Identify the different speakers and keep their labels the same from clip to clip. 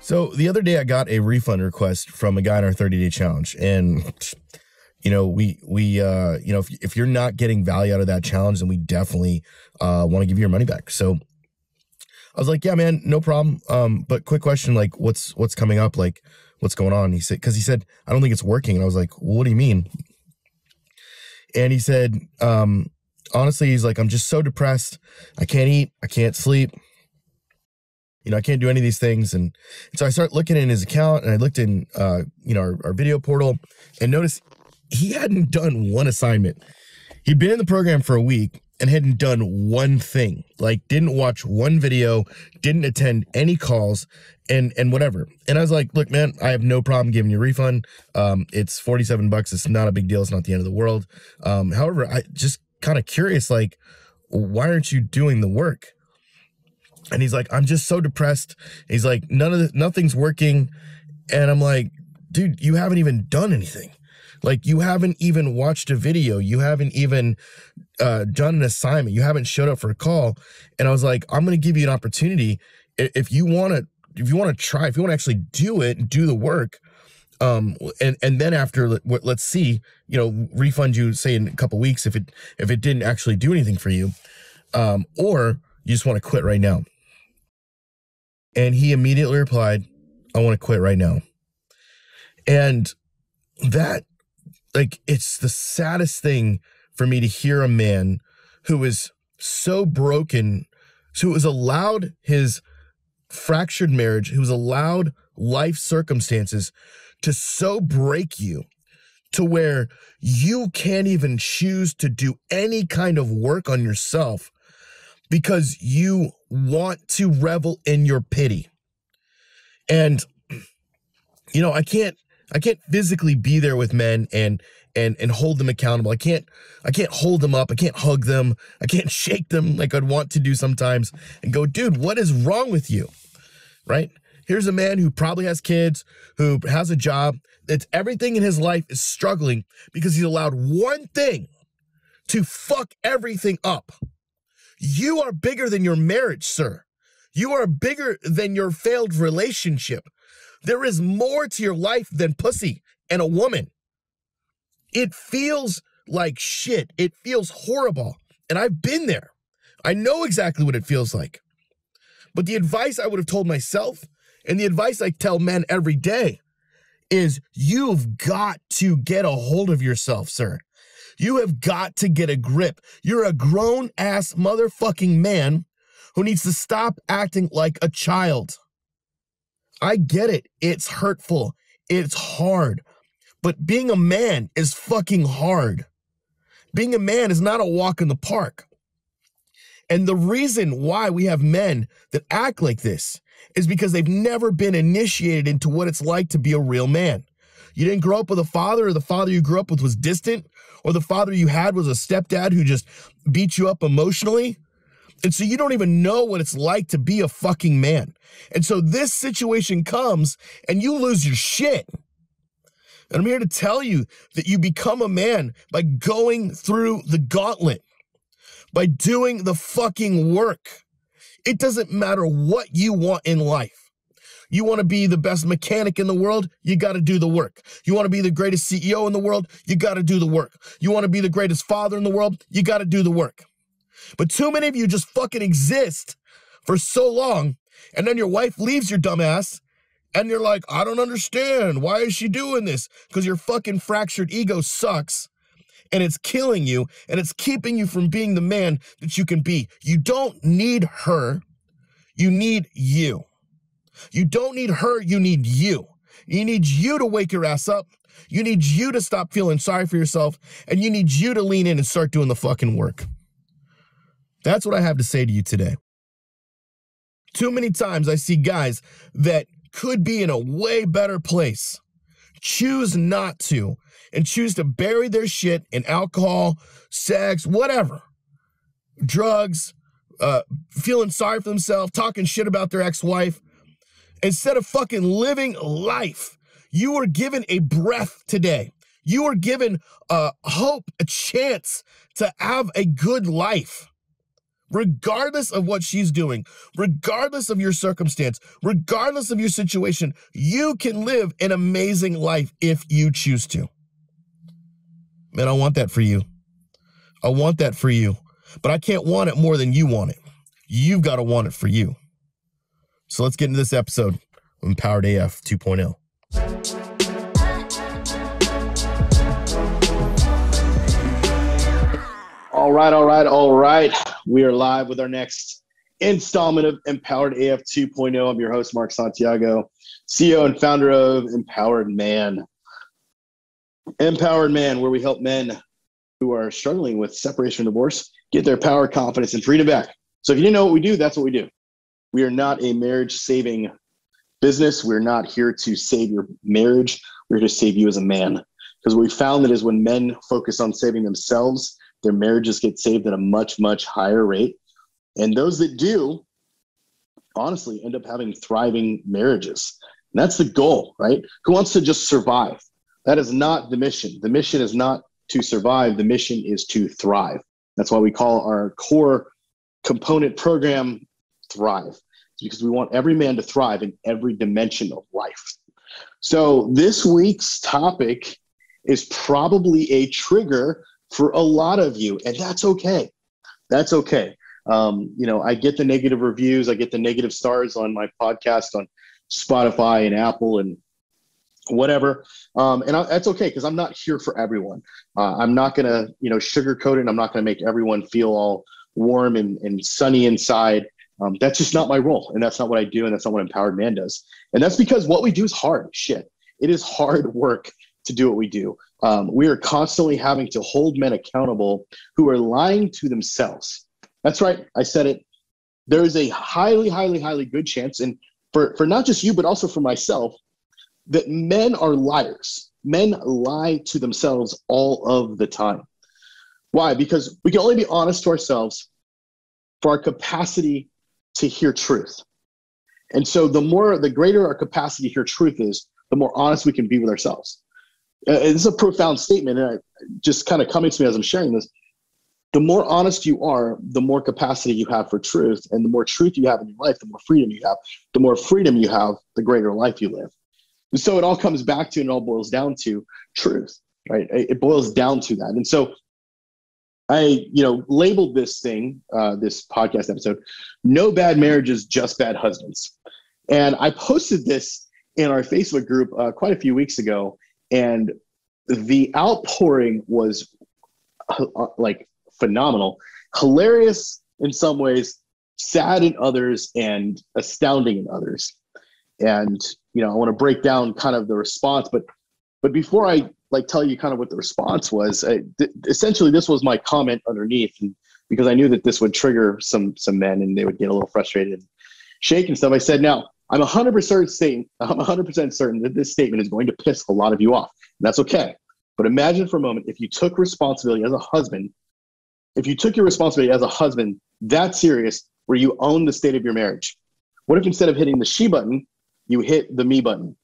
Speaker 1: So the other day I got a refund request from a guy in our 30-day challenge. And, you know, if you're not getting value out of that challenge, then we definitely want to give you your money back. So I was like, yeah, man, no problem. But quick question, like, what's coming up? Like, what's going on? He said, I don't think it's working. And I was like, well, what do you mean? And he said, honestly, he's like, I'm just so depressed. I can't eat. I can't sleep. You know, I can't do any of these things. And so I started looking in his account, and I looked in, our video portal, and noticed he hadn't done one assignment. He'd been in the program for a week and hadn't done one thing, like didn't watch one video, didn't attend any calls, and whatever. And I was like, look, man, I have no problem giving you a refund. It's $47. It's not a big deal. It's not the end of the world. However, I just kind of curious, like, why aren't you doing the work? And he's like, I'm just so depressed. He's like, nothing's working. And I'm like, dude, you haven't even done anything. Like, you haven't even watched a video. You haven't even done an assignment. You haven't showed up for a call. And I was like, I'm going to give you an opportunity. If you want to try, if you want to actually do it and do the work, and then after, let's see, refund you, say, in a couple weeks if it didn't actually do anything for you, or you just want to quit right now. And he immediately replied, I want to quit right now. And that, like, it's the saddest thing for me to hear a man who is so broken, who was allowed his fractured marriage, who was allowed life circumstances to so break you to where you can't even choose to do any kind of work on yourself because you want to revel in your pity. And, I can't physically be there with men and hold them accountable. I can't hold them up. I can't hug them. I can't shake them like I'd want to do sometimes and go, dude, what is wrong with you? Right? Here's a man who probably has kids, who has a job. That's everything in his life is struggling because he's allowed one thing to fuck everything up. You are bigger than your marriage, sir. You are bigger than your failed relationship. There is more to your life than pussy and a woman. It feels like shit. It feels horrible. And I've been there. I know exactly what it feels like. But the advice I would have told myself, and the advice I tell men every day, is you've got to get a hold of yourself, sir. You have got to get a grip. You're a grown-ass motherfucking man who needs to stop acting like a child. I get it. It's hurtful. It's hard. But being a man is fucking hard. Being a man is not a walk in the park. And the reason why we have men that act like this is because they've never been initiated into what it's like to be a real man. You didn't grow up with a father, or the father you grew up with was distant, or the father you had was a stepdad who just beat you up emotionally. And so you don't even know what it's like to be a fucking man. And so this situation comes and you lose your shit. And I'm here to tell you that you become a man by going through the gauntlet, by doing the fucking work. It doesn't matter what you want in life. You want to be the best mechanic in the world, you got to do the work. You want to be the greatest CEO in the world, you got to do the work. You want to be the greatest father in the world, you got to do the work. But too many of you just fucking exist for so long, and then your wife leaves your dumb ass, and you're like, I don't understand. Why is she doing this? Because your fucking fractured ego sucks, and it's killing you, and it's keeping you from being the man that you can be. You don't need her. You need you. You don't need her. You need you. You need you to wake your ass up. You need you to stop feeling sorry for yourself, and you need you to lean in and start doing the fucking work. That's what I have to say to you today. Too many times I see guys that could be in a way better place choose not to, and choose to bury their shit in alcohol, sex, whatever, drugs, feeling sorry for themselves, talking shit about their ex-wife, instead of fucking living life. You were given a breath today. You were given hope, a chance to have a good life. regardless of what she's doing, regardless of your circumstance, regardless of your situation, you can live an amazing life if you choose to. Man, I want that for you. I want that for you. But I can't want it more than you want it. You've got to want it for you. So let's get into this episode of Empowered AF 2.0.
Speaker 2: All right. We are live with our next installment of Empowered AF 2.0. I'm your host, Mark Santiago, CEO and founder of Empowered Man. Empowered Man, where we help men who are struggling with separation and divorce get their power, confidence, and freedom back. So if you didn't know what we do, that's what we do. We are not a marriage-saving business. We're not here to save your marriage. We're here to save you as a man. Because what we found that is when men focus on saving themselves, their marriages get saved at a much, much higher rate. And those that do, honestly, end up having thriving marriages. And that's the goal, right? Who wants to just survive? That is not the mission. The mission is not to survive. The mission is to thrive. That's why we call our core component program Thrive. It's because we want every man to thrive in every dimension of life. So this week's topic is probably a trigger for a lot of you, and that's okay. That's okay. I get the negative reviews. I get the negative stars on my podcast on Spotify and Apple and whatever. That's okay, because I'm not here for everyone. I'm not going to, sugarcoat it. I'm not going to make everyone feel all warm and sunny inside. That's just not my role. And that's not what I do. And that's not what Empowered Man does. And that's because what we do is hard shit. It is hard work to do what we do. We are constantly having to hold men accountable who are lying to themselves. That's right. I said it. There is a highly, highly, highly good chance, and for not just you, but also for myself, that men are liars. Men lie to themselves all of the time. Why? Because we can only be honest to ourselves for our capacity to hear truth. And so the greater our capacity to hear truth is, the more honest we can be with ourselves. This is a profound statement, and just kind of coming to me as I'm sharing this. The more honest you are, the more capacity you have for truth, and the more truth you have in your life, the more freedom you have. The more freedom you have, the greater life you live. And so it all comes back to, and it all boils down to truth, right? It boils down to that. And so I, labeled this thing, this podcast episode, "No Bad Marriages, Just Bad Husbands." And I posted this in our Facebook group quite a few weeks ago. And the outpouring was like phenomenal, hilarious in some ways, sad in others, and astounding in others. And, I want to break down kind of the response, but before I tell you kind of what the response was, essentially this was my comment underneath, and because I knew that this would trigger some men and they would get a little frustrated and shake and stuff. I said, now, I'm 100% certain that this statement is going to piss a lot of you off. And that's okay. But imagine for a moment, if you took responsibility as a husband, if you took your responsibility as a husband that serious, where you own the state of your marriage. What if instead of hitting the she button, you hit the me button?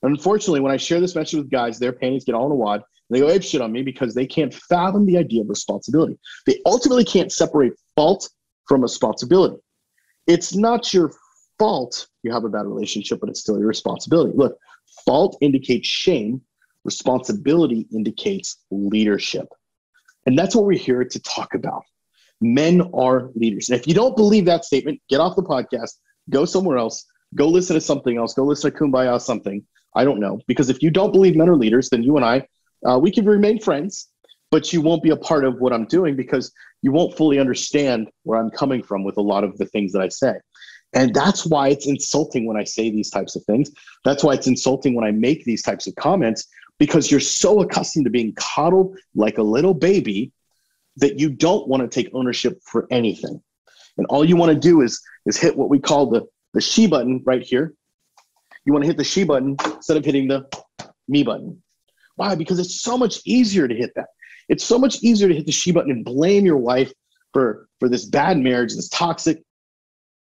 Speaker 2: Unfortunately, when I share this message with guys, their panties get all in a wad. And they go ape shit on me because they can't fathom the idea of responsibility. They ultimately can't separate fault from responsibility. It's not your fault you have a bad relationship, but it's still your responsibility. Look, fault indicates shame. Responsibility indicates leadership. And that's what we're here to talk about. Men are leaders. And if you don't believe that statement, get off the podcast, go somewhere else, go listen to something else, go listen to Kumbaya something. I don't know. Because if you don't believe men are leaders, then you and I, we can remain friends, but you won't be a part of what I'm doing because you won't fully understand where I'm coming from with a lot of the things that I say. And that's why it's insulting when I say these types of things. That's why it's insulting when I make these types of comments, because you're so accustomed to being coddled like a little baby that you don't want to take ownership for anything. And all you want to do is hit what we call the she button right here. You want to hit the she button instead of hitting the me button. Why? Because it's so much easier to hit that. It's so much easier to hit the she button and blame your wife for this bad marriage, this toxic.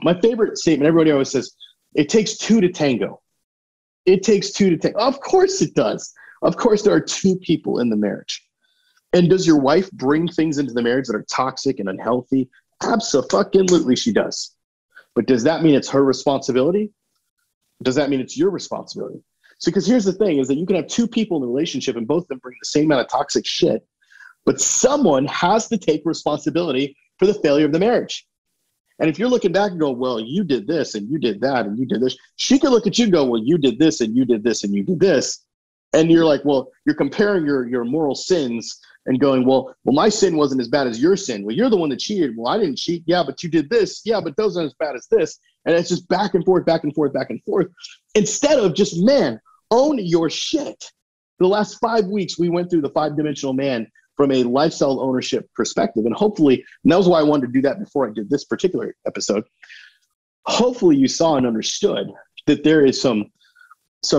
Speaker 2: My favorite statement, everybody always says, it takes two to tango. It takes two to tango. Of course it does. Of course there are two people in the marriage. And does your wife bring things into the marriage that are toxic and unhealthy? Absolutely she does. But does that mean it's her responsibility? Does that mean it's your responsibility? So, because here's the thing is that you can have two people in a relationship and both of them bring the same amount of toxic shit, but someone has to take responsibility for the failure of the marriage. And if you're looking back and go, well, you did this and you did that and you did this, she could look at you and go, well, you did this and you did this and you did this. And you're like, well, you're comparing your moral sins and going, well, my sin wasn't as bad as your sin. Well, you're the one that cheated. Well, I didn't cheat. Yeah, but you did this. Yeah, but those aren't as bad as this. And it's just back and forth, back and forth, back and forth. Instead of just, man, own your shit. The last 5 weeks, we went through the 5-dimensional man from a lifestyle ownership perspective. And hopefully, and that was why I wanted to do that before I did this particular episode. Hopefully you saw and understood that there is some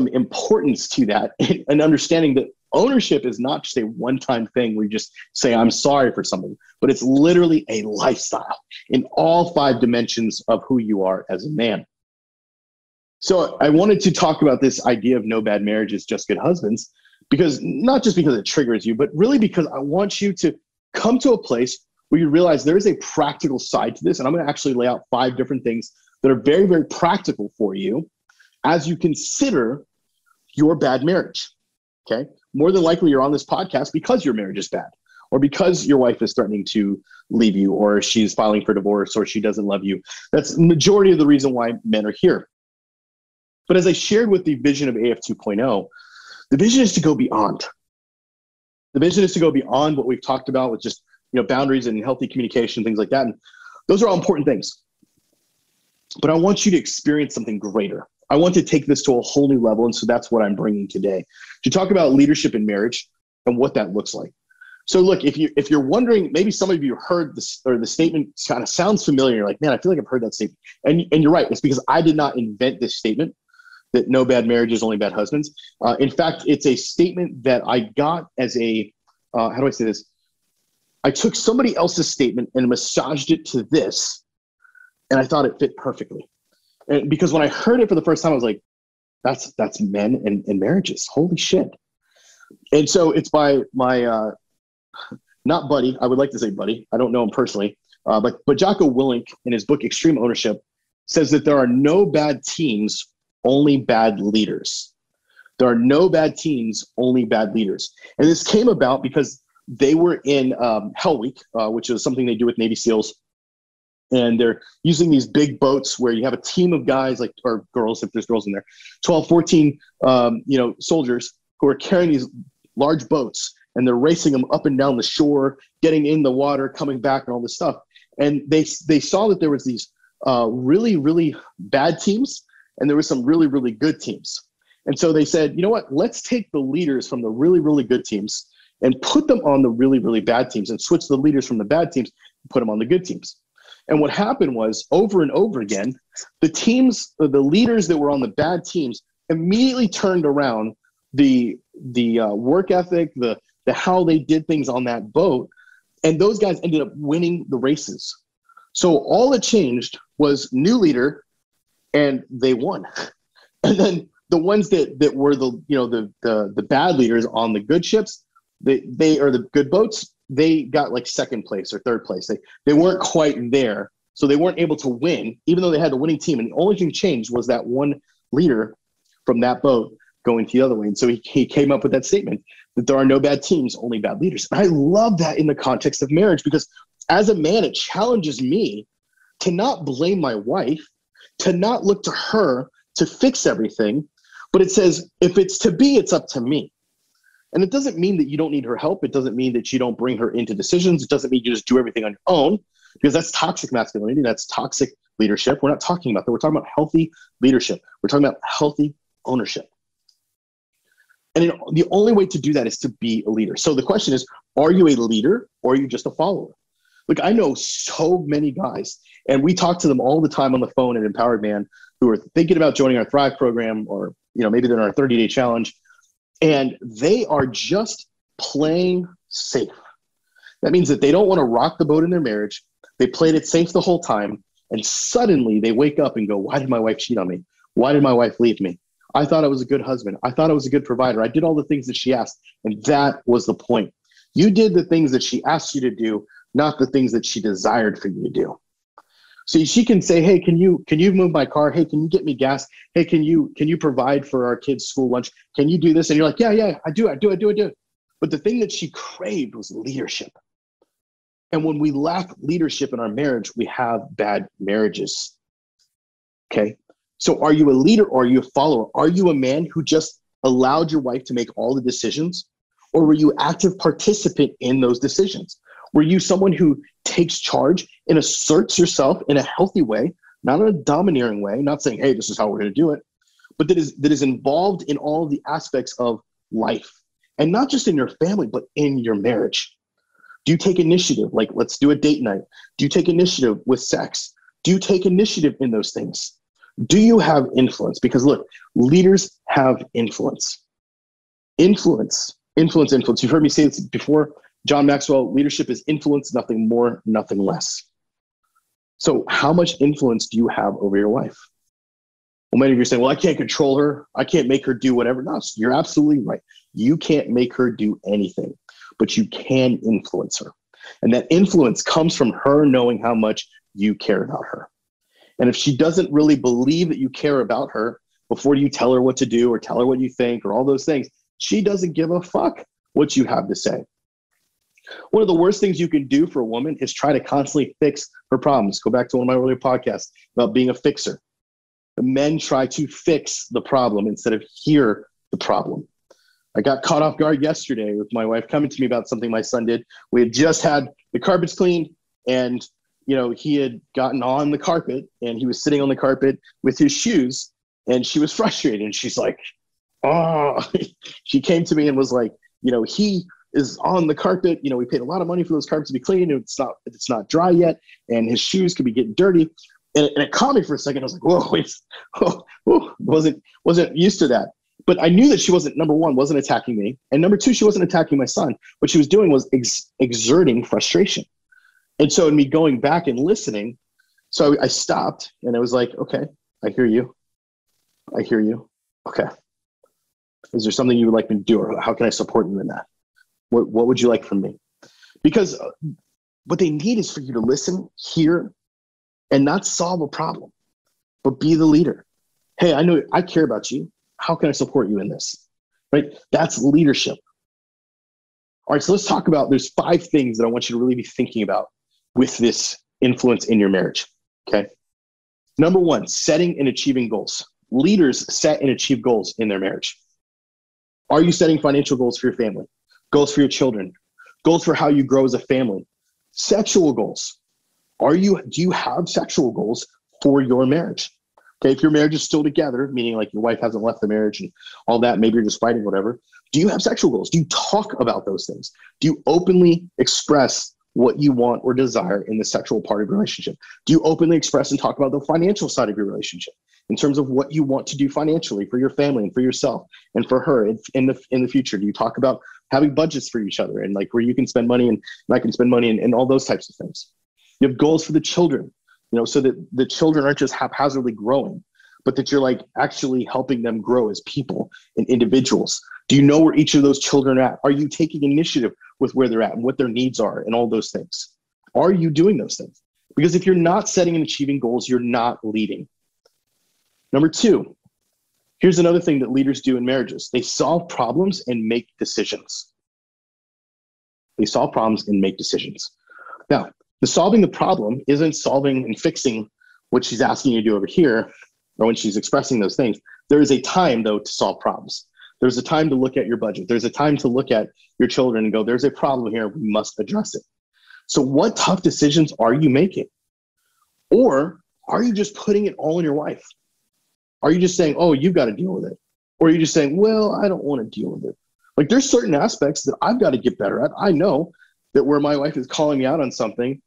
Speaker 2: importance to that, and understanding that ownership is not just a one-time thing where you just say, I'm sorry for something, but it's literally a lifestyle in all 5 dimensions of who you are as a man. So I wanted to talk about this idea of no bad marriages, just good husbands, because not just because it triggers you, but really because I want you to come to a place where you realize there is a practical side to this. And I'm going to actually lay out 5 different things that are very, very practical for you as you consider your bad marriage. Okay. More than likely you're on this podcast because your marriage is bad, or because your wife is threatening to leave you, or she's filing for divorce, or she doesn't love you. That's the majority of the reason why men are here. But as I shared with the vision of AF 2.0, the vision is to go beyond. The vision is to go beyond what we've talked about with just, boundaries and healthy communication, things like that. And those are all important things. But I want you to experience something greater. I want to take this to a whole new level. And so that's what I'm bringing today, to talk about leadership in marriage and what that looks like. So look, if you're wondering, maybe some of you heard this, or the statement kind of sounds familiar. You're like, man, I feel like I've heard that statement. And you're right. It's because I did not invent this statement, that no bad marriages, only bad husbands. In fact, it's a statement that I got as a, how do I say this? I took somebody else's statement and massaged it to this, and I thought it fit perfectly. And because when I heard it for the first time, I was like, that's men and marriages. Holy shit. And so it's by my, not buddy, I would like to say buddy, I don't know him personally, but Jocko Willink in his book, Extreme Ownership, says that there are no bad teams, only bad leaders. There are no bad teams, only bad leaders. And this came about because they were in Hell Week, which is something they do with Navy SEALs. And they're using these big boats where you have a team of guys, like, or girls, if there's girls in there, 12, 14, soldiers who are carrying these large boats, and they're racing them up and down the shore, getting in the water, coming back, and all this stuff. And they saw that there was these really, really bad teams, and there were some really, really good teams. And so they said, you know what, let's take the leaders from the really, really good teams and put them on the really, really bad teams, and switch the leaders from the bad teams and put them on the good teams. And what happened was, over and over again, the leaders that were on the bad teams immediately turned around the work ethic, the how they did things on that boat, and those guys ended up winning the races. So all that changed was new leader, and they won. And then the ones that were the bad leaders on the good ships, they are the good boats, they got like second place or third place. They weren't quite there. So they weren't able to win, even though they had the winning team. And the only thing changed was that one leader from that boat going to the other way. And so he came up with that statement that there are no bad teams, only bad leaders. And I love that in the context of marriage, because as a man, it challenges me to not blame my wife, to not look to her to fix everything. But it says, if it's to be, it's up to me. And it doesn't mean that you don't need her help. It doesn't mean that you don't bring her into decisions. It doesn't mean you just do everything on your own, because that's toxic masculinity. That's toxic leadership. We're not talking about that. We're talking about healthy leadership. We're talking about healthy ownership. And the only way to do that is to be a leader. So the question is, are you a leader, or are you just a follower? Look, I know so many guys, and we talk to them all the time on the phone at Empowered Man, who are thinking about joining our Thrive program, or maybe they're in our 30-day challenge, and they are just playing safe. That means that they don't want to rock the boat in their marriage. They played it safe the whole time, and suddenly they wake up and go, why did my wife cheat on me? Why did my wife leave me? I thought I was a good husband. I thought I was a good provider. I did all the things that she asked, and that was the point. You did the things that she asked you to do, not the things that she desired for you to do. So she can say, hey, can you move my car? Hey, can you get me gas? Hey, can you provide for our kids' school lunch? Can you do this? And you're like, yeah, I do. But the thing that she craved was leadership. And when we lack leadership in our marriage, we have bad marriages. Okay. So are you a leader or are you a follower? Are you a man who just allowed your wife to make all the decisions? Or were you active participant in those decisions? Were you someone who takes charge and asserts yourself in a healthy way, not in a domineering way, not saying, hey, this is how we're going to do it, but that is involved in all of the aspects of life, and not just in your family, but in your marriage? Do you take initiative? Like, let's do a date night. Do you take initiative with sex? Do you take initiative in those things? Do you have influence? Because look, leaders have influence. Influence. You've heard me say this before. John Maxwell, leadership is influence, nothing more, nothing less. So how much influence do you have over your wife? Well, many of you are saying, well, I can't control her. I can't make her do whatever. No, you're absolutely right. You can't make her do anything, but you can influence her. And that influence comes from her knowing how much you care about her. And if she doesn't really believe that you care about her before you tell her what to do or tell her what you think or all those things, she doesn't give a fuck what you have to say. One of the worst things you can do for a woman is try to constantly fix her problems. Go back to one of my earlier podcasts about being a fixer. The men try to fix the problem instead of hear the problem. I got caught off guard yesterday with my wife coming to me about something my son did. We had just had the carpets cleaned, and he had gotten on the carpet and he was sitting on the carpet with his shoes, and she was frustrated, and she's like, oh, she came to me and was like, he is on the carpet. We paid a lot of money for those carpets to be clean, and it's not dry yet, and his shoes could be getting dirty. And it caught me for a second. I was like, whoa, wait, wasn't used to that. But I knew that she wasn't, number one, wasn't attacking me. And number two, she wasn't attacking my son. What she was doing was exerting frustration. And so in me going back and listening, so I stopped and I was like, okay, I hear you. Okay. Is there something you would like me to do, or how can I support you in that? What would you like from me? Because what they need is for you to listen, hear, and not solve a problem, but be the leader. Hey, I know I care about you. How can I support you in this? Right? That's leadership. All right, so let's talk about, there's 5 things that I want you to really be thinking about with this influence in your marriage. Okay. Number 1, setting and achieving goals. Leaders set and achieve goals in their marriage. Are you setting financial goals for your family? Goals for your children? Goals for how you grow as a family? Sexual goals. Do you have sexual goals for your marriage? Okay, if your marriage is still together, meaning like your wife hasn't left the marriage and all that, maybe you're just fighting, whatever. Do you have sexual goals? Do you talk about those things? Do you openly express what you want or desire in the sexual part of your relationship? Do you openly express and talk about the financial side of your relationship in terms of what you want to do financially for your family and for yourself and for her in the future? Do you talk about having budgets for each other and like where you can spend money and I can spend money and all those types of things? You have goals for the children, so that the children aren't just haphazardly growing, but that you're like actually helping them grow as people and individuals. Do you know where each of those children are at? Are you taking initiative with where they're at and what their needs are and all those things? Are you doing those things? Because if you're not setting and achieving goals, you're not leading. Number 2, here's another thing that leaders do in marriages. They solve problems and make decisions. Now, solving the problem isn't solving and fixing what she's asking you to do over here, or when she's expressing those things. There is a time, though, to solve problems. There's a time to look at your budget. There's a time to look at your children and go, there's a problem here. We must address it. So what tough decisions are you making? Or are you just putting it all on your wife? Are you just saying, oh, you've got to deal with it? Or are you just saying, well, I don't want to deal with it? Like there's certain aspects that I've got to get better at. I know that where my wife is calling me out on something,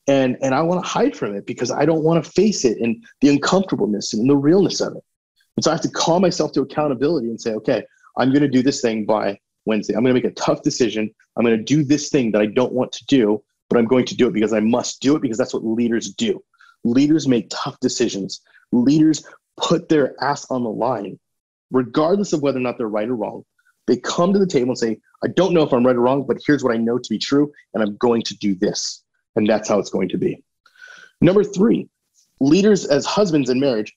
Speaker 2: and I want to hide from it because I don't want to face it and the uncomfortableness and the realness of it. And so I have to call myself to accountability and say, okay, I'm going to do this thing by Wednesday. I'm going to make a tough decision. I'm going to do this thing that I don't want to do, but I'm going to do it because I must do it because that's what leaders do. Leaders make tough decisions. Leaders put their ass on the line, regardless of whether or not they're right or wrong. They come to the table and say, I don't know if I'm right or wrong, but here's what I know to be true, and I'm going to do this. And that's how it's going to be. Number 3, leaders as husbands in marriage,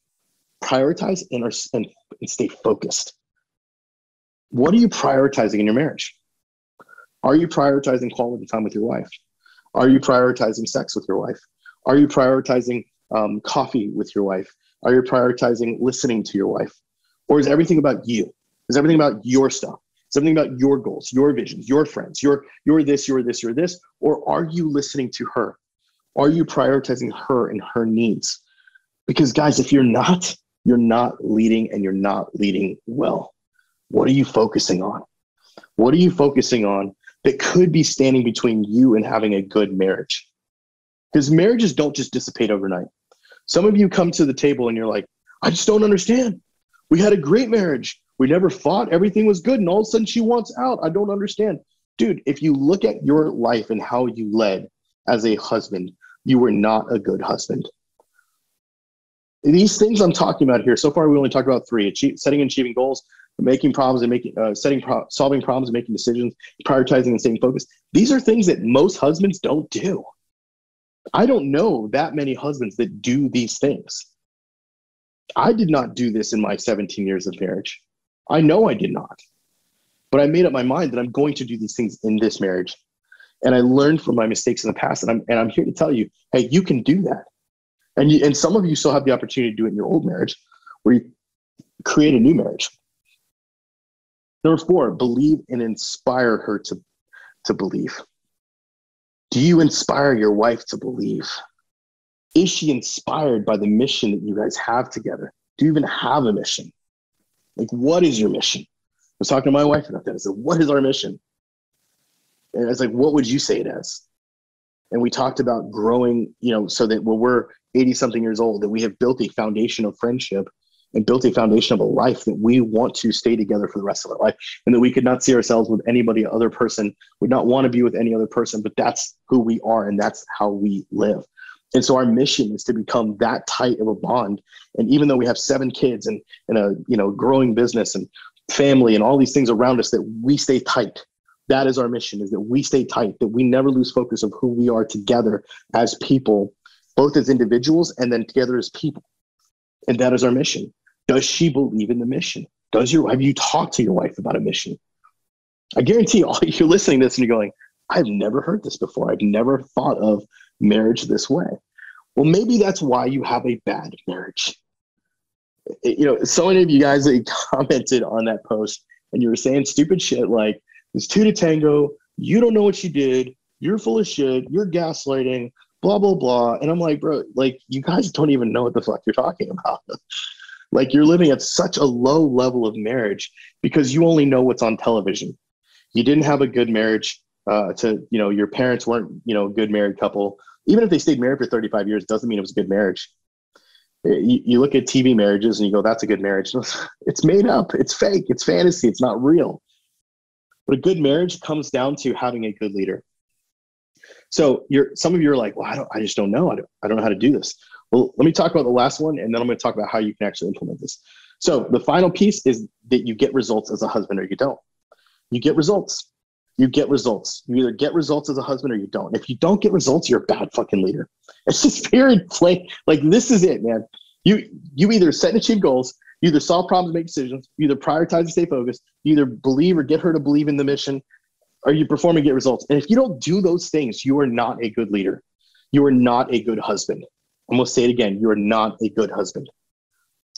Speaker 2: prioritize and stay focused. What are you prioritizing in your marriage? Are you prioritizing quality time with your wife? Are you prioritizing sex with your wife? Are you prioritizing coffee with your wife? Are you prioritizing listening to your wife? Or is everything about you? Is everything about your stuff? Is everything about your goals, your visions, your friends, you're this, you're this, you're this? Or are you listening to her? Are you prioritizing her and her needs? Because guys, if you're not leading, and you're not leading well. What are you focusing on? What are you focusing on that could be standing between you and having a good marriage? Because marriages don't just dissipate overnight. Some of you come to the table and you're like, I just don't understand. We had a great marriage. We never fought. Everything was good. And all of a sudden she wants out. I don't understand. Dude, if you look at your life and how you led as a husband, you were not a good husband. These things I'm talking about here, so far we only talked about 3: setting and achieving goals, making problems and solving problems and making decisions, prioritizing and staying focused. These are things that most husbands don't do. I don't know that many husbands that do these things. I did not do this in my 17 years of marriage. I know I did not. But I made up my mind that I'm going to do these things in this marriage. And I learned from my mistakes in the past. And I'm here to tell you, hey, you can do that. And some of you still have the opportunity to do it in your old marriage, where you create a new marriage. Number 4, believe and inspire her to believe. Do you inspire your wife to believe? Is she inspired by the mission that you guys have together? Do you even have a mission? Like, what is your mission? I was talking to my wife about that. I said, what is our mission? And I was like, what would you say it as? And we talked about growing, so that when we're 80 something years old, that we have built a foundation of friendship and built a foundation of a life that we want to stay together for the rest of our life, and that we could not see ourselves with anybody other person, would not want to be with any other person, but that's who we are and that's how we live. And so our mission is to become that tight of a bond. And even though we have 7 kids and a growing business and family and all these things around us, that we stay tight. That is our mission, is that we stay tight, that we never lose focus of who we are together as people, both as individuals and then together as people. And that is our mission. Does she believe in the mission? Have you talked to your wife about a mission? I guarantee you're listening to this and you're going, I've never heard this before. I've never thought of marriage this way. Well, maybe that's why you have a bad marriage. So many of you guys that commented on that post and you were saying stupid shit like, it's 2 to tango, you don't know what you did, you're full of shit, you're gaslighting, blah, blah, blah. And I'm like, bro, like, you guys don't even know what the fuck you're talking about. Like, you're living at such a low level of marriage because you only know what's on television. You didn't have a good marriage your parents weren't, a good married couple. Even if they stayed married for 35 years, doesn't mean it was a good marriage. You look at TV marriages and you go, that's a good marriage. It's made up. It's fake. It's fantasy. It's not real. But a good marriage comes down to having a good leader. So some of you are like, well, I just don't know. I don't know how to do this. Well, let me talk about the last one, and then I'm going to talk about how you can actually implement this. So the final piece is that you get results as a husband or you don't. You get results. You get results. You either get results as a husband or you don't. If you don't get results, you're a bad fucking leader. It's just period. Like this is it, man. You either set and achieve goals, you either solve problems and make decisions, you either prioritize and stay focused, you either believe or get her to believe in the mission, or you perform and get results. And if you don't do those things, you are not a good leader. You are not a good husband. I'm going to say it again. You are not a good husband.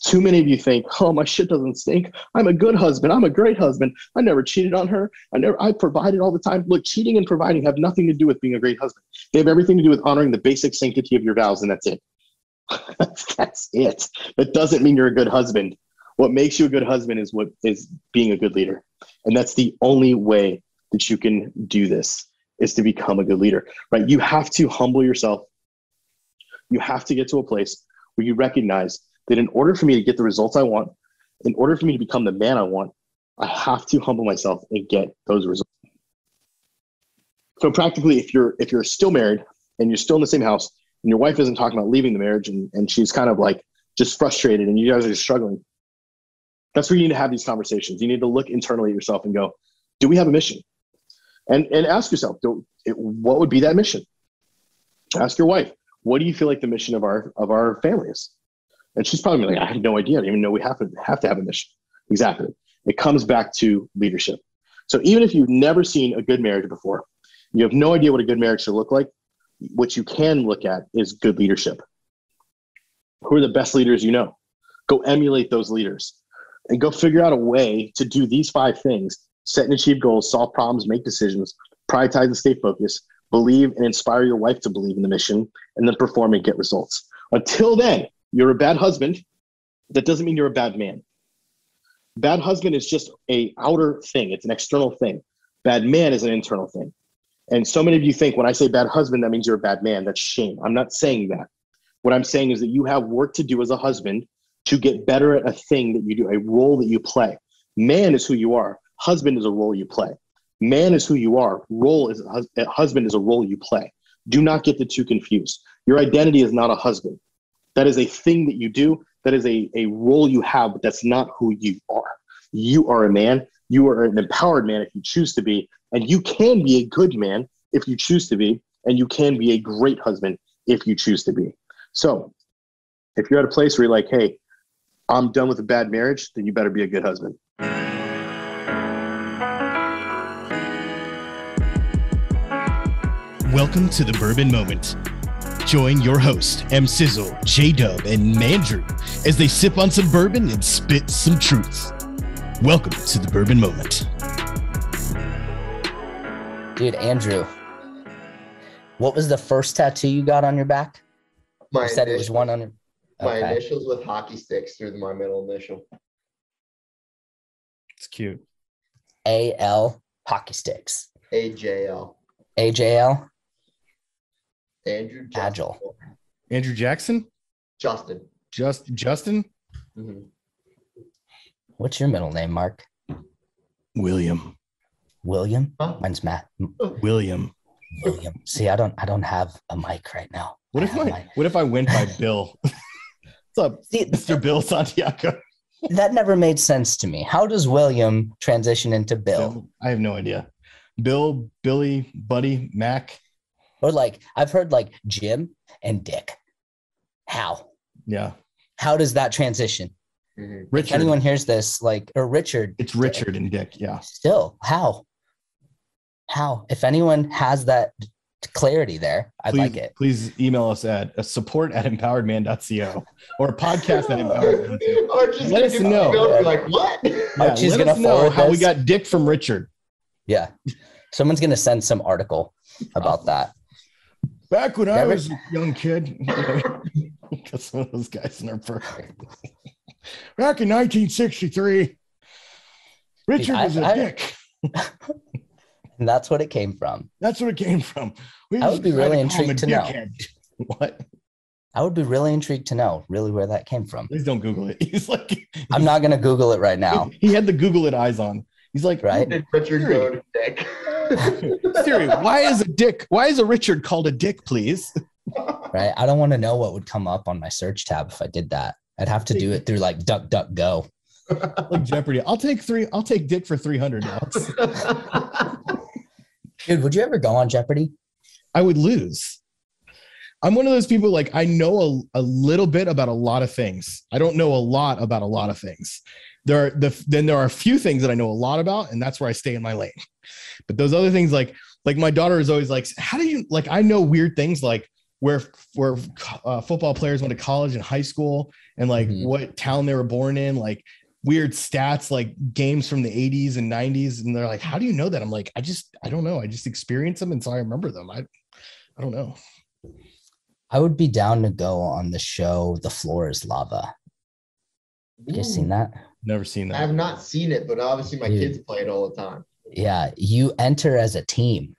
Speaker 2: Too many of you think, oh, my shit doesn't stink. I'm a good husband. I'm a great husband. I never cheated on her. I provided all the time. Look, cheating and providing have nothing to do with being a great husband. They have everything to do with honoring the basic sanctity of your vows, and that's it. That's it. That doesn't mean you're a good husband. What makes you a good husband is being a good leader. And that's the only way that you can do this, is to become a good leader, right? You have to humble yourself. You have to get to a place where you recognize that in order for me to get the results I want, in order for me to become the man I want, I have to humble myself and get those results. So practically, if you're still married and you're still in the same house and your wife isn't talking about leaving the marriage and she's kind of like just frustrated and you guys are just struggling, that's where you need to have these conversations. You need to look internally at yourself and go, do we have a mission? And ask yourself, what would be that mission? Ask your wife, what do you feel like the mission of our family is? And she's probably like, I have no idea. I don't even know we have to have a mission. Exactly. It comes back to leadership. So even if you've never seen a good marriage before, you have no idea what a good marriage should look like, what you can look at is good leadership. Who are the best leaders you know? Go emulate those leaders and go figure out a way to do these 5 things: set and achieve goals, solve problems, make decisions, prioritize and stay focused, believe and inspire your wife to believe in the mission, and then perform and get results. Until then, you're a bad husband. That doesn't mean you're a bad man. Bad husband is just an outer thing. It's an external thing. Bad man is an internal thing. And so many of you think when I say bad husband, that means you're a bad man. That's shame. I'm not saying that. What I'm saying is that you have work to do as a husband to get better at a thing that you do, a role that you play. Man is who you are. Husband is a role you play. Man is who you are. Husband is a role you play. Do not get the two confused. Your identity is not a husband. That is a thing that you do. That is a role you have, but that's not who you are. You are a man. You are an empowered man if you choose to be, and you can be a good man if you choose to be, and you can be a great husband if you choose to be. So if you're at a place where you're like, hey, I'm done with a bad marriage, then you better be a good husband.
Speaker 3: Welcome to the Bourbon Moment. Join your host, M. Sizzle, J-Dub, and Mandrew as they sip on some bourbon and spit some truth. Welcome to the Bourbon Moment.
Speaker 4: Dude, Andrew, what was the first tattoo you got on your back? You said it was one on your...
Speaker 5: My initials with hockey sticks through my middle initial.
Speaker 3: It's cute.
Speaker 4: A-L, hockey sticks.
Speaker 5: AJL.
Speaker 4: AJL?
Speaker 5: Andrew Justin.
Speaker 4: Agile.
Speaker 3: Andrew Jackson?
Speaker 5: Justin.
Speaker 3: Justin?
Speaker 5: Mm-hmm.
Speaker 4: What's your middle name, Mark?
Speaker 3: William.
Speaker 4: William?
Speaker 5: Huh?
Speaker 4: Mine's Matt.
Speaker 3: William.
Speaker 4: William. See, I don't have a mic right now.
Speaker 3: What if I went by Bill? What's up,
Speaker 4: See,
Speaker 3: Mr. Bill Santiago?
Speaker 4: That never made sense to me. How does William transition into Bill?
Speaker 3: I have no idea. Bill, Billy, Buddy, Mac.
Speaker 4: Or like, I've heard like Jim and Dick. How?
Speaker 3: Yeah.
Speaker 4: How does that transition?
Speaker 5: Mm-hmm.
Speaker 3: Richard.
Speaker 4: If anyone hears this, like, or Richard.
Speaker 3: It's Richard and Dick, yeah.
Speaker 4: Still, how? If anyone has that clarity there, I'd like it.
Speaker 3: Please email us at support@empoweredman.co or podcast@empoweredman.co.
Speaker 5: Or just
Speaker 3: let us know.
Speaker 5: Like, what?
Speaker 3: Yeah, let us know how we got Dick from Richard.
Speaker 4: Yeah. Someone's going to send some article about that.
Speaker 3: Back when I was a young kid, got some of those guys in our program. Back in 1963, Richard was a dick.
Speaker 4: And that's what it came from.
Speaker 3: That's what it came from.
Speaker 4: I would be really intrigued to know.
Speaker 3: What?
Speaker 4: I would be really intrigued to know really where that came from.
Speaker 3: Please don't Google it. He's like,
Speaker 4: I'm not going to Google it right now.
Speaker 3: He had the Google it eyes on. He's like,
Speaker 4: right?
Speaker 5: Did Richard go to Dick?
Speaker 3: Siri, why is a Richard called a dick, please?
Speaker 4: Right. I don't want to know what would come up on my search tab if I did that. I'd have to do it through like DuckDuckGo.
Speaker 3: Like Jeopardy. I'll take Dick for 300 now.
Speaker 4: Dude, would you ever go on Jeopardy?
Speaker 3: I would lose. I'm one of those people, like, I know a little bit about a lot of things. I don't know a lot about a lot of things. Then there are a few things that I know a lot about, and that's where I stay in my lane. But those other things, like my daughter is always like, how do you, like, I know weird things like where football players went to college and high school and like what town they were born in, like weird stats, like games from the 80s and 90s. And they're like, how do you know that? I'm like, I don't know. I just experience them. And so I remember them. I don't know.
Speaker 4: I would be down to go on the show The Floor is Lava. You guys seen that?
Speaker 3: Never seen that.
Speaker 5: I have not seen it, but obviously my kids play it all the time.
Speaker 4: Yeah. You enter as a team.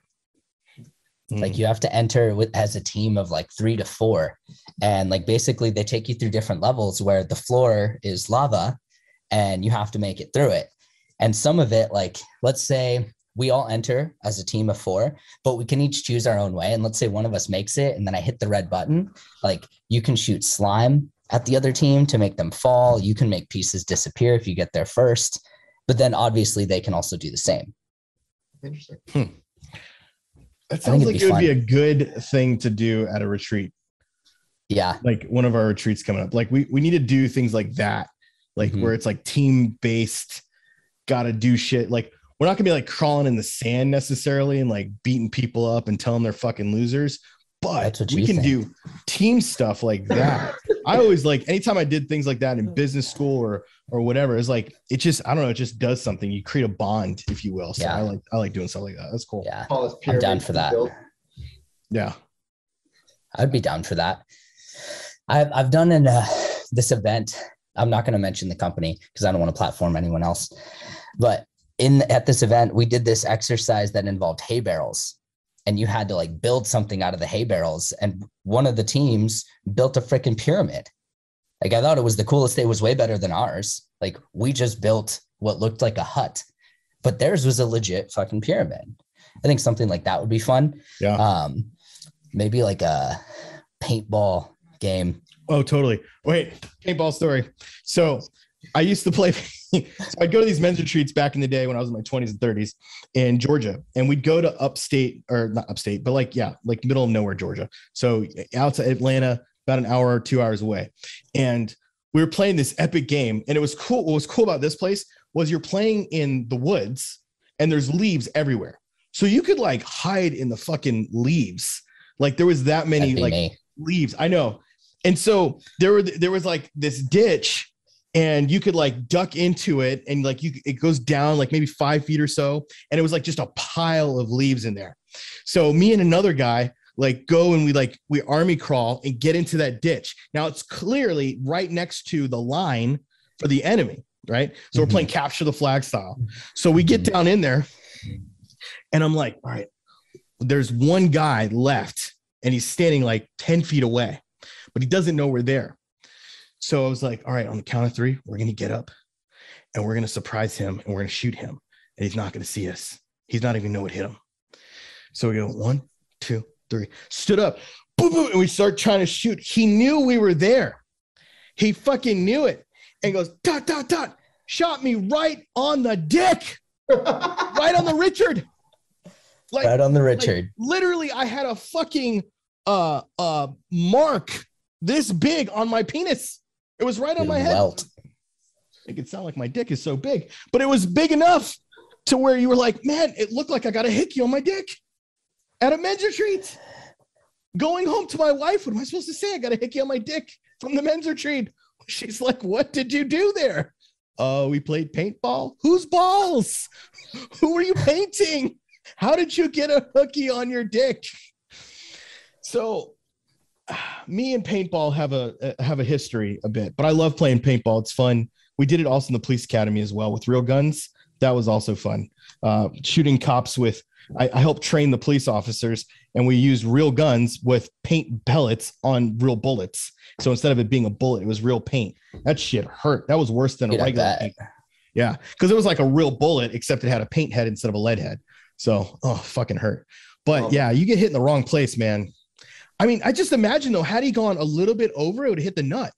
Speaker 4: Like you have to enter as a team of like 3 to 4. And like basically they take you through different levels where the floor is lava and you have to make it through it. And some of it, like, let's say we all enter as a team of 4, but we can each choose our own way. And let's say one of us makes it and then I hit the red button. Like you can shoot slime at the other team to make them fall. You can make pieces disappear if you get there first. But then obviously they can also do the same.
Speaker 5: Interesting.
Speaker 3: That
Speaker 4: I think
Speaker 3: sounds
Speaker 4: it'd
Speaker 3: like
Speaker 4: be
Speaker 3: it would
Speaker 4: fun.
Speaker 3: be a good thing to do at a retreat.
Speaker 4: Yeah.
Speaker 3: Like one of our retreats coming up. Like we need to do things like that, like
Speaker 4: Mhm.
Speaker 3: where it's like team based, gotta do shit. Like we're not gonna be like crawling in the sand necessarily and like beating people up and telling they're fucking losers, but
Speaker 4: That's what
Speaker 3: we
Speaker 4: you
Speaker 3: can
Speaker 4: think.
Speaker 3: do team stuff like that. I always like anytime I did things like that in business school or whatever, it's like it just, I don't know, it just does something. You create a bond, if you will. So
Speaker 4: Yeah.
Speaker 3: I like doing stuff like that. That's cool.
Speaker 4: Yeah.
Speaker 5: Tallest
Speaker 4: I'm down
Speaker 5: pyramid
Speaker 4: for that.
Speaker 5: built.
Speaker 3: Yeah.
Speaker 4: I'd be down for that. I've done in this event. I'm not going to mention the company because I don't want to platform anyone else. But at this event, we did this exercise that involved hay barrels, and you had to like build something out of the hay barrels. And one of the teams built a freaking pyramid. Like I thought it was the coolest. It was way better than ours. Like we just built what looked like a hut, but theirs was a legit fucking pyramid. I think something like that would be fun.
Speaker 3: Yeah.
Speaker 4: Maybe like a paintball game.
Speaker 3: Oh, totally. Wait, paintball story. So I used to play. So I'd go to these men's retreats back in the day when I was in my 20s and 30s in Georgia, and we'd go to upstate, or not upstate, but like middle of nowhere, Georgia. So out to Atlanta, about an hour or 2 hours away. And we were playing this epic game, and it was cool. What was cool about this place was you're playing in the woods and there's leaves everywhere. So you could like hide in the fucking leaves. Like there was that many like leaves. I know. And so there was like this ditch, and you could like duck into it, and like it goes down like maybe 5 feet or so. And it was like just a pile of leaves in there. So me and another guy like go and we army crawl and get into that ditch. Now it's clearly right next to the line for the enemy, right? So we're playing capture the flag style. So we get down in there, and I'm like, all right, there's one guy left, and he's standing like 10 feet away, but he doesn't know we're there. So I was like, all right, on the count of 3, we're going to get up and we're going to surprise him, and we're going to shoot him, and he's not going to see us. He's not even know what hit him. So we go 1, 2, 3, stood up, boom, boom, and we start trying to shoot. He knew we were there. He fucking knew it, and goes, dot, dot, dot, shot me right on the dick, right on the Richard. Like,
Speaker 4: right on the Richard.
Speaker 3: Like, literally, I had a fucking mark this big on my penis. It was right on my head.
Speaker 4: Welt.
Speaker 3: It could sound like my dick is so big, but it was big enough to where you were like, man, it looked like I got a hickey on my dick at a men's retreat. Going home to my wife, what am I supposed to say? I got a hickey on my dick from the men's retreat. She's like, what did you do there? Oh, we played paintball. Whose balls? Who were you painting? How did you get a hooky on your dick? So me and paintball have a history a bit, but I love playing paintball. It's fun. We did it also in the police academy as well with real guns. That was also fun. Shooting cops with, I helped train the police officers, and we used real guns with paint pellets on real bullets. So instead of it being a bullet, it was real paint. That shit hurt. That was worse than a regular paint. Yeah, because it was like a real bullet, except it had a paint head instead of a lead head. So, fucking hurt. But yeah, you get hit in the wrong place, man. I mean, I just imagine though, had he gone a little bit over, it would have hit the nut.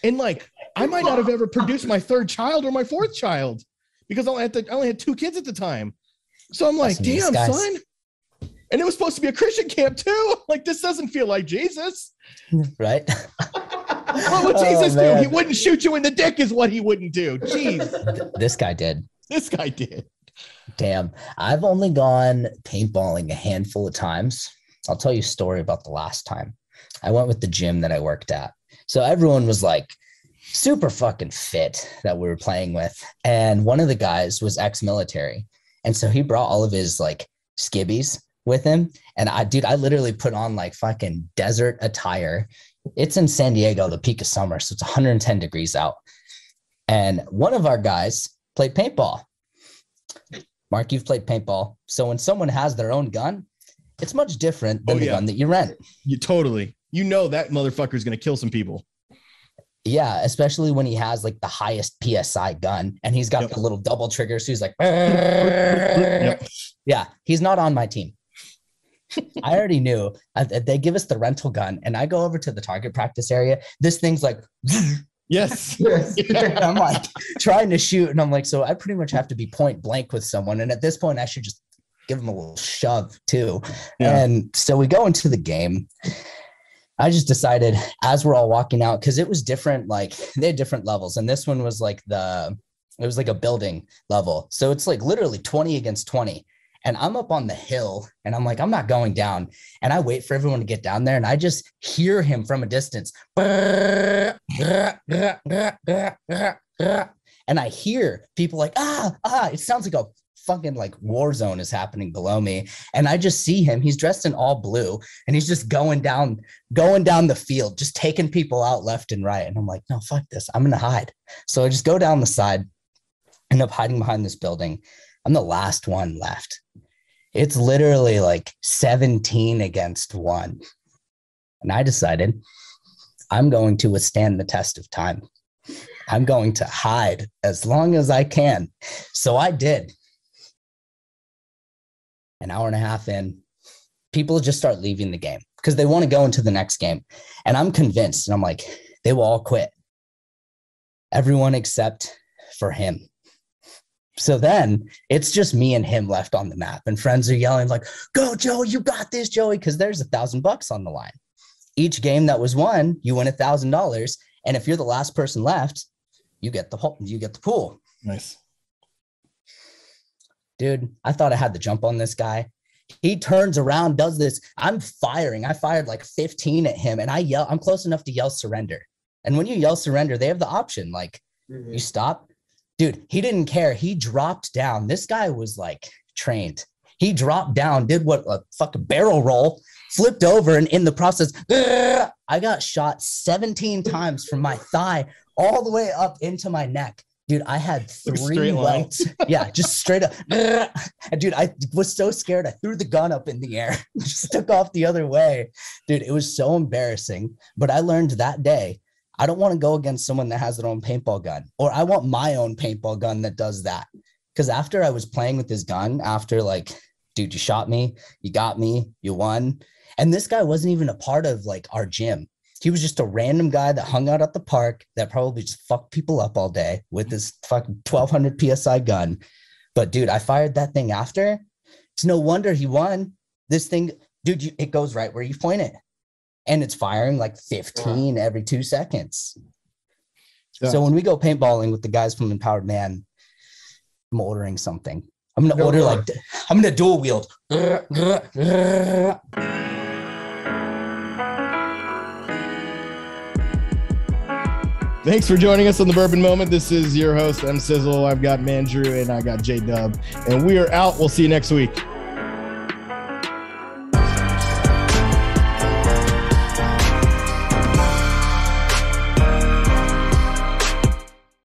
Speaker 3: And like, I might not have ever produced my 3rd child or my 4th child because I only had 2 kids at the time. So I'm like, damn, son. And it was supposed to be a Christian camp too. Like, this doesn't feel like Jesus.
Speaker 4: Right?
Speaker 3: What would Jesus do? He wouldn't shoot you in the dick is what he wouldn't do. Jeez.
Speaker 4: This guy did.
Speaker 3: This guy did.
Speaker 4: Damn. I've only gone paintballing a handful of times. I'll tell you a story about the last time. I went with the gym that I worked at. So everyone was like super fucking fit that we were playing with. And one of the guys was ex-military. And so he brought all of his like skibbies with him. And I literally put on like fucking desert attire. It's in San Diego, the peak of summer. So it's 110 degrees out. And one of our guys played paintball. Mark, you've played paintball. So when someone has their own gun, it's much different than the gun that you rent.
Speaker 3: You totally, that motherfucker's going to kill some people.
Speaker 4: Yeah, especially when he has like the highest PSI gun and he's got the little double trigger. So he's like, yeah, he's not on my team. I already knew. They give us the rental gun and I go over to the target practice area. This thing's like,
Speaker 3: yes.
Speaker 4: I'm like trying to shoot. And I'm like, so I pretty much have to be point blank with someone. And at this point, I should just give him a little shove too.
Speaker 3: Yeah.
Speaker 4: And so we go into the game. I just decided as we're all walking out, because it was different, like they had different levels. And this one was like it was like a building level. So it's like literally 20 against 20. And I'm up on the hill and I'm like, I'm not going down. And I wait for everyone to get down there. And I just hear him from a distance. And I hear people like, it sounds like a fucking like war zone is happening below me. And I just see him. He's dressed in all blue and he's just going down the field, just taking people out left and right. And I'm like, no, fuck this. I'm going to hide. So I just go down the side, end up hiding behind this building. I'm the last one left. It's literally like 17 against 1. And I decided I'm going to withstand the test of time. I'm going to hide as long as I can. So I did. An hour and a half in, people just start leaving the game because they want to go into the next game. And I'm convinced, and I'm like, they will all quit. Everyone except for him. So then it's just me and him left on the map, and friends are yelling like, go Joey, you got this, Joey. Cause there's $1,000 on the line. Each game that was won, you win $1,000. And if you're the last person left, you get the pool.
Speaker 3: Nice.
Speaker 4: Dude, I thought I had the jump on this guy. He turns around, does this. I'm firing. I fired like 15 at him and I'm close enough to yell surrender. And when you yell surrender, they have the option, like you stop. Dude, he didn't care. He dropped down. This guy was like trained. He dropped down, did what a fucking barrel roll, flipped over, and in the process, I got shot 17 times from my thigh all the way up into my neck. Dude, I had 3 welts. Yeah, just straight up. And dude, I was so scared. I threw the gun up in the air, just took off the other way. Dude, it was so embarrassing. But I learned that day, I don't want to go against someone that has their own paintball gun, or I want my own paintball gun that does that. Because after I was playing with this gun, after like, dude, you shot me, you got me, you won. And this guy wasn't even a part of like our gym. He was just a random guy that hung out at the park that probably just fucked people up all day with this fucking 1200 PSI gun. But dude, I fired that thing after. It's no wonder he won. This thing, dude, it goes right where you point it. And it's firing like 15 every 2 seconds. Yeah. So when we go paintballing with the guys from Empowered Man, I'm ordering something. I'm going to order like, I'm going to dual wield.
Speaker 3: Thanks for joining us on the Bourbon Moment. This is your host, M Sizzle. I've got Mandrew and I got J Dub, and we are out. We'll see you next week.